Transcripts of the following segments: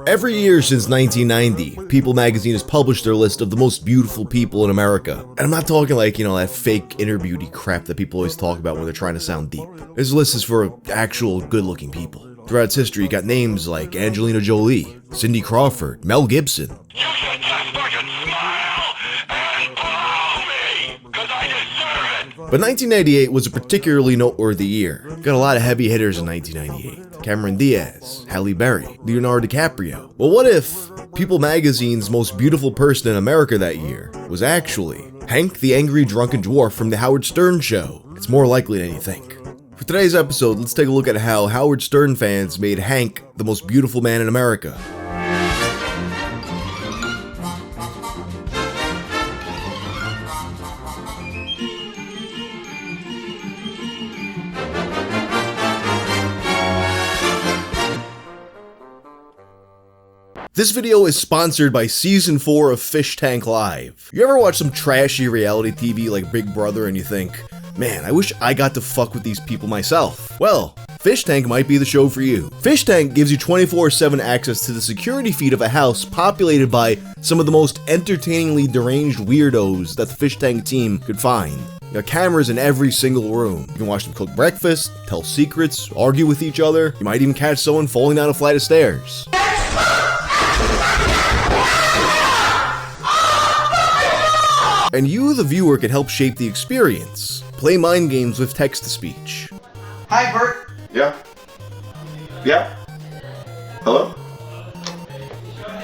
Every year since 1990, People magazine has published their list of the most beautiful people in America. And I'm not talking like, that fake inner beauty crap that people always talk about when they're trying to sound deep. This list is for actual good-looking people. Throughout its history, you got names like Angelina Jolie, Cindy Crawford, Mel Gibson. You should just fucking smile and blow me, 'cause I deserve it. But 1998 was a particularly noteworthy year. Got a lot of heavy hitters in 1998. Cameron Diaz, Halle Berry, Leonardo DiCaprio. Well, what if People magazine's most beautiful person in America that year was actually Hank the Angry Drunken Dwarf from The Howard Stern Show? It's more likely than you think. For today's episode, let's take a look at how Howard Stern fans made Hank the most beautiful man in America. This video is sponsored by Season 4 of Fish Tank Live. You ever watch some trashy reality TV like Big Brother and you think, man, I wish I got to fuck with these people myself? Well, Fish Tank might be the show for you. Fish Tank gives you 24/7 access to the security feed of a house populated by some of the most entertainingly deranged weirdos that the Fish Tank team could find. There are cameras in every single room. You can watch them cook breakfast, tell secrets, argue with each other. You might even catch someone falling down a flight of stairs. And you, the viewer, can help shape the experience. Play mind games with text-to-speech. Hi, Bert. Yeah. Yeah. Hello?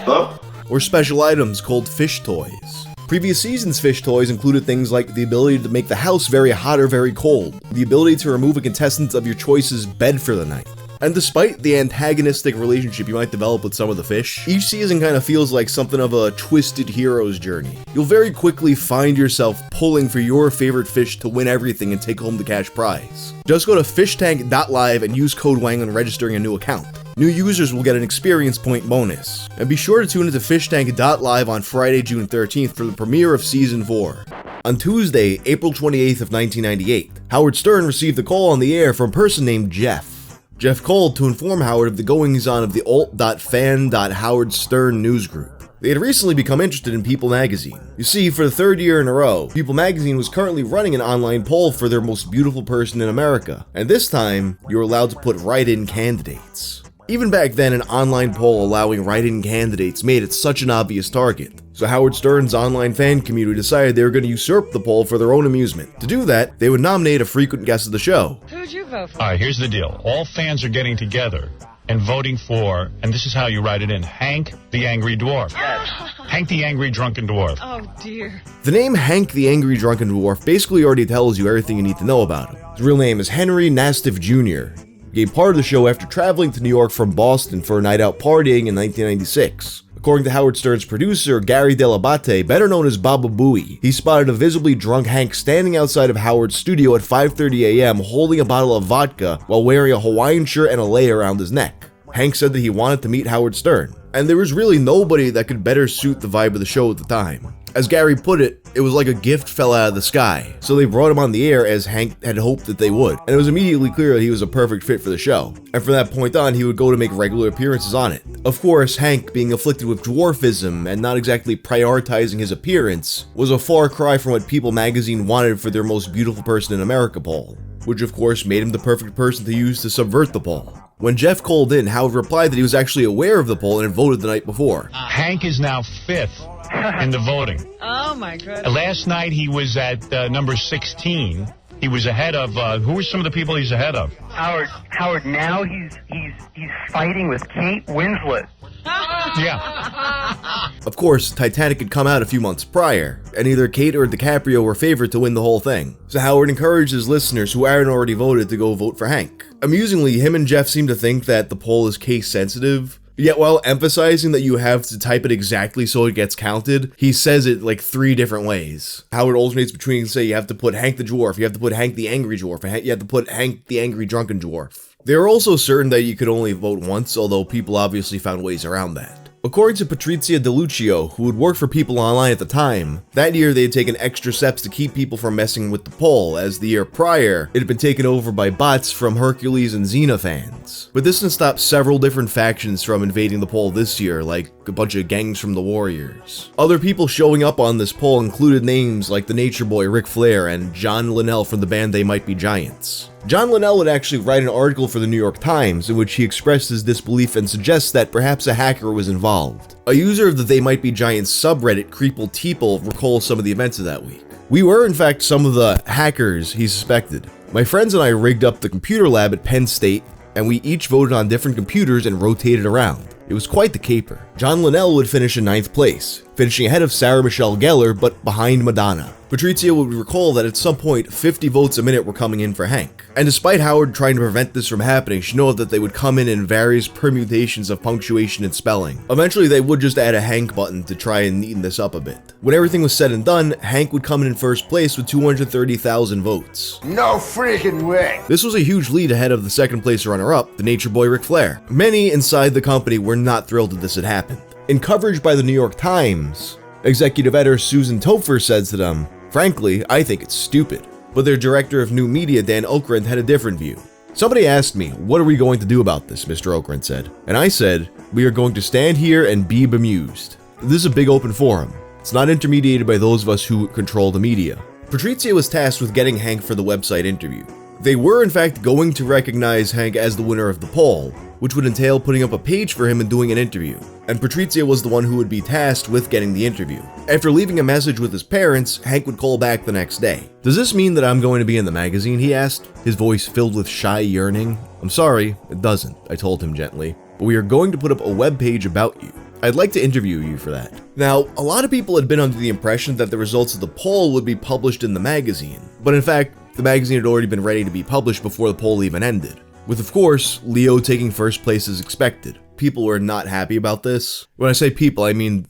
Hello? Or special items called fish toys. Previous season's fish toys included things like the ability to make the house very hot or very cold, the ability to remove a contestant of your choice's bed for the night. And despite the antagonistic relationship you might develop with some of the fish, each season kind of feels like something of a twisted hero's journey. You'll very quickly find yourself pulling for your favorite fish to win everything and take home the cash prize. Just go to fishtank.live and use code WANG when registering a new account. New users will get an experience point bonus. And be sure to tune into fishtank.live on Friday, June 13th for the premiere of Season 4. On Tuesday, April 28th of 1998, Howard Stern received a call on the air from a person named Jeff. Jeff called to inform Howard of the goings-on of the alt.fan.howardstern newsgroup. They had recently become interested in People magazine. You see, for the third year in a row, People magazine was currently running an online poll for their most beautiful person in America. And this time, you were allowed to put write-in candidates. Even back then, an online poll allowing write-in candidates made it such an obvious target. So Howard Stern's online fan community decided they were going to usurp the poll for their own amusement. To do that, they would nominate a frequent guest of the show. Who'd you vote for? All right, here's the deal. All fans are getting together and voting for, and this is how you write it in, Hank the Angry Dwarf. Yes. Hank the Angry Drunken Dwarf. Oh, dear. The name Hank the Angry Drunken Dwarf basically already tells you everything you need to know about him. His real name is Henry Nastiff Jr. He became part of the show after traveling to New York from Boston for a night out partying in 1996. According to Howard Stern's producer, Gary Delabate, better known as Baba Booey, he spotted a visibly drunk Hank standing outside of Howard's studio at 5:30 a.m. holding a bottle of vodka while wearing a Hawaiian shirt and a lei around his neck. Hank said that he wanted to meet Howard Stern, and there was really nobody that could better suit the vibe of the show at the time. As Gary put it, it was like a gift fell out of the sky, so they brought him on the air as Hank had hoped that they would, and it was immediately clear that he was a perfect fit for the show, and from that point on, he would go to make regular appearances on it. Of course, Hank, being afflicted with dwarfism and not exactly prioritizing his appearance, was a far cry from what People magazine wanted for their most beautiful person in America poll, which of course made him the perfect person to use to subvert the poll. When Jeff called in, Howard replied that he was actually aware of the poll and had voted the night before. Hank is now 5th in the voting. Oh, my goodness. Last night he was at number 16. He was ahead of, who were some of the people he's ahead of? Howard, now he's fighting with Kate Winslet. Yeah. Of course, Titanic had come out a few months prior, and either Kate or DiCaprio were favored to win the whole thing. So Howard encouraged his listeners who hadn't already voted to go vote for Hank. Amusingly, him and Jeff seem to think that the poll is case sensitive, yet while emphasizing that you have to type it exactly so it gets counted, he says it like 3 different ways. Howard alternates between, say, you have to put Hank the Dwarf, you have to put Hank the Angry Dwarf, and you have to put Hank the Angry Drunken Dwarf. They were also certain that you could only vote once, although people obviously found ways around that. According to Patrizia DeLuccio, who would work for People Online at the time, that year they had taken extra steps to keep people from messing with the poll, as the year prior, it had been taken over by bots from Hercules and Xena fans. But this didn't stop several different factions from invading the poll this year, like a bunch of gangs from the Warriors. Other people showing up on this poll included names like the Nature Boy Ric Flair and John Linnell from the band They Might Be Giants. John Linnell would actually write an article for the New York Times in which he expressed his disbelief and suggests that perhaps a hacker was involved. A user of the They Might Be Giants subreddit, Creeple Teeple, recalls some of the events of that week. We were in fact some of the hackers he suspected. My friends and I rigged up the computer lab at Penn State, and we each voted on different computers and rotated around. It was quite the caper. John Linnell would finish in 9th place, finishing ahead of Sarah Michelle Gellar, but behind Madonna. Patrizia would recall that at some point, 50 votes a minute were coming in for Hank. And despite Howard trying to prevent this from happening, she noted that they would come in various permutations of punctuation and spelling. Eventually, they would just add a Hank button to try and neaten this up a bit. When everything was said and done, Hank would come in first place with 230,000 votes. No freaking way! This was a huge lead ahead of the second place runner-up, the Nature Boy Ric Flair. Many inside the company were not thrilled that this had happened. In coverage by the New York Times, executive editor Susan Topfer said to them, "Frankly, I think it's stupid." But their director of new media, Dan Okrent, had a different view. "Somebody asked me, what are we going to do about this?" Mr. Okrent said. And I said, "We are going to stand here and be bemused." This is a big open forum. It's not intermediated by those of us who control the media. Patrizia was tasked with getting Hank for the website interview. They were in fact going to recognize Hank as the winner of the poll, which would entail putting up a page for him and doing an interview. And Patrizia was the one who would be tasked with getting the interview. After leaving a message with his parents, Hank would call back the next day. "Does this mean that I'm going to be in the magazine?" he asked, his voice filled with shy yearning. "I'm sorry, it doesn't," I told him gently, "but we are going to put up a web page about you. I'd like to interview you for that." Now, a lot of people had been under the impression that the results of the poll would be published in the magazine, but in fact, the magazine had already been ready to be published before the poll even ended. With, of course, Leo taking first place as expected. People were not happy about this. When I say people, I mean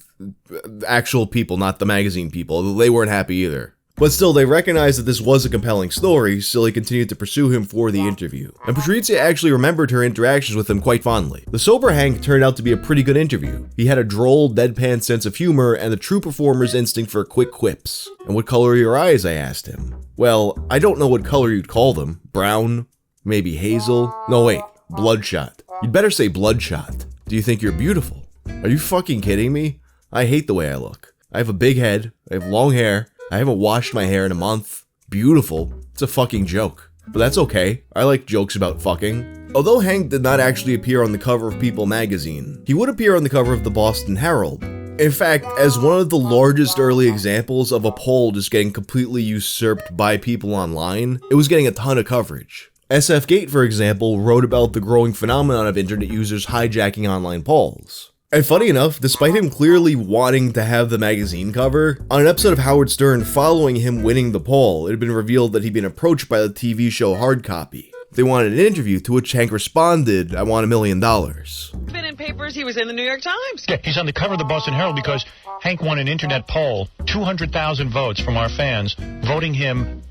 actual people, not the magazine people. They weren't happy either. But still, they recognized that this was a compelling story, so they continued to pursue him for the interview. And Patrizia actually remembered her interactions with him quite fondly. The sober Hank turned out to be a pretty good interview. He had a droll, deadpan sense of humor and the true performer's instinct for quick quips. "And what color are your eyes?" I asked him. "Well, I don't know what color you'd call them. Brown? Maybe hazel? No wait, bloodshot. You'd better say bloodshot. Do you think you're beautiful?" Are you fucking kidding me? I hate the way I look. I have a big head, I have long hair, I haven't washed my hair in a month. Beautiful? It's a fucking joke. But that's okay, I like jokes about fucking. Although Hank did not actually appear on the cover of People magazine, he would appear on the cover of the Boston Herald. In fact, as one of the largest early examples of a poll just getting completely usurped by People Online, it was getting a ton of coverage. SF Gate, for example, wrote about the growing phenomenon of internet users hijacking online polls. And funny enough, despite him clearly wanting to have the magazine cover, on an episode of Howard Stern following him winning the poll, it had been revealed that he'd been approached by the TV show Hard Copy. They wanted an interview, to which Hank responded, "I want $1 million. Been in papers, he was in the New York Times. Yeah, he's on the cover of the Boston Herald because Hank won an internet poll, 200,000 votes from our fans, voting him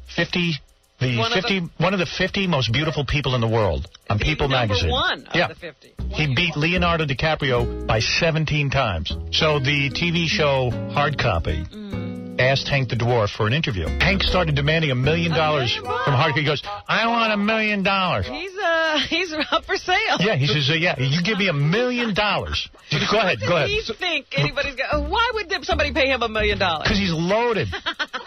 one of the 50 most beautiful people in the world on People magazine. One of the 50. He beat Leonardo DiCaprio by 17 times. So the TV show Hard Copy asked Hank the Dwarf for an interview. Hank started demanding $1 million from Hard Copy. He goes, "I want $1 million. He's up for sale. Yeah, he says, "Yeah, you give me $1 million. Go ahead. Do you think anybody's going? Why would somebody pay him $1 million? Because he's loaded."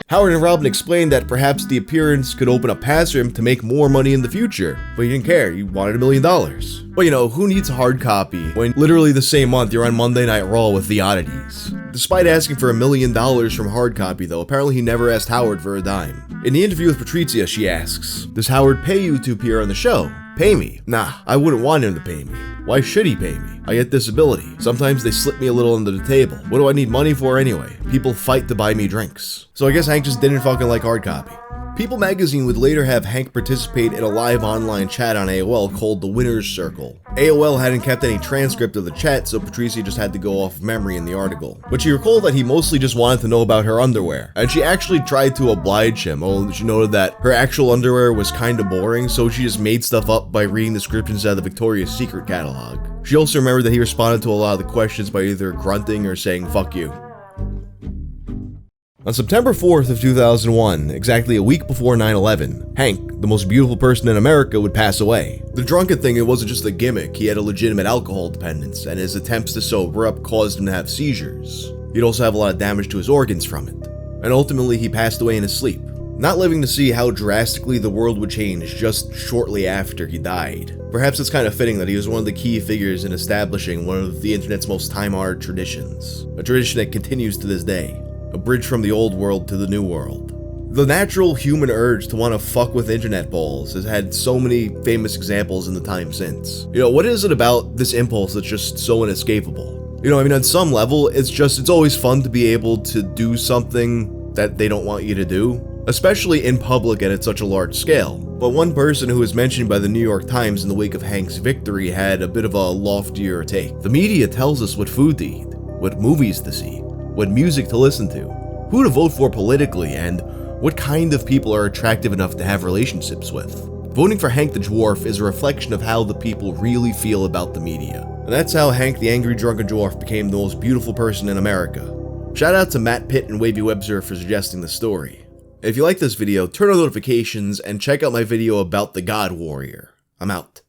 Howard and Robin explained that perhaps the appearance could open a path for him to make more money in the future, but he didn't care. He wanted $1 million. But you know, who needs Hard Copy when literally the same month you're on Monday Night Raw with The Oddities? Despite asking for $1 million from Hard Copy though, apparently he never asked Howard for a dime. In the interview with Patrizia, she asks, "Does Howard pay you to appear on the show?" "Pay me? Nah, I wouldn't want him to pay me. Why should he pay me? I get disability. Sometimes they slip me a little under the table. What do I need money for anyway? People fight to buy me drinks." So I guess Hank just didn't fucking like Hard Copy. People magazine would later have Hank participate in a live online chat on AOL called the Winner's Circle. AOL hadn't kept any transcript of the chat, so Patrizia just had to go off memory in the article. But she recalled that he mostly just wanted to know about her underwear, and she actually tried to oblige him, although she noted that her actual underwear was kinda boring, so she just made stuff up by reading descriptions out of the Victoria's Secret catalog. She also remembered that he responded to a lot of the questions by either grunting or saying fuck you. On September 4th of 2001, exactly a week before 9/11, Hank, the most beautiful person in America, would pass away. The drunken thing, it wasn't just a gimmick. He had a legitimate alcohol dependence, and his attempts to sober up caused him to have seizures. He'd also have a lot of damage to his organs from it. And ultimately, he passed away in his sleep, not living to see how drastically the world would change just shortly after he died. Perhaps it's kind of fitting that he was one of the key figures in establishing one of the internet's most time-honored traditions, a tradition that continues to this day. A bridge from the old world to the new world. The natural human urge to want to fuck with internet balls has had so many famous examples in the time since. What is it about this impulse that's just so inescapable? On some level, it's always fun to be able to do something that they don't want you to do, especially in public and at such a large scale. But one person who was mentioned by the New York Times in the wake of Hank's victory had a bit of a loftier take. The media tells us what food to eat, what movies to see, what music to listen to, who to vote for politically, and what kind of people are attractive enough to have relationships with. Voting for Hank the Dwarf is a reflection of how the people really feel about the media. And that's how Hank the Angry Drunken Dwarf became the most beautiful person in America. Shout out to Matt Pitt and Wavy Webster for suggesting the story. If you like this video, turn on notifications and check out my video about the God Warrior. I'm out.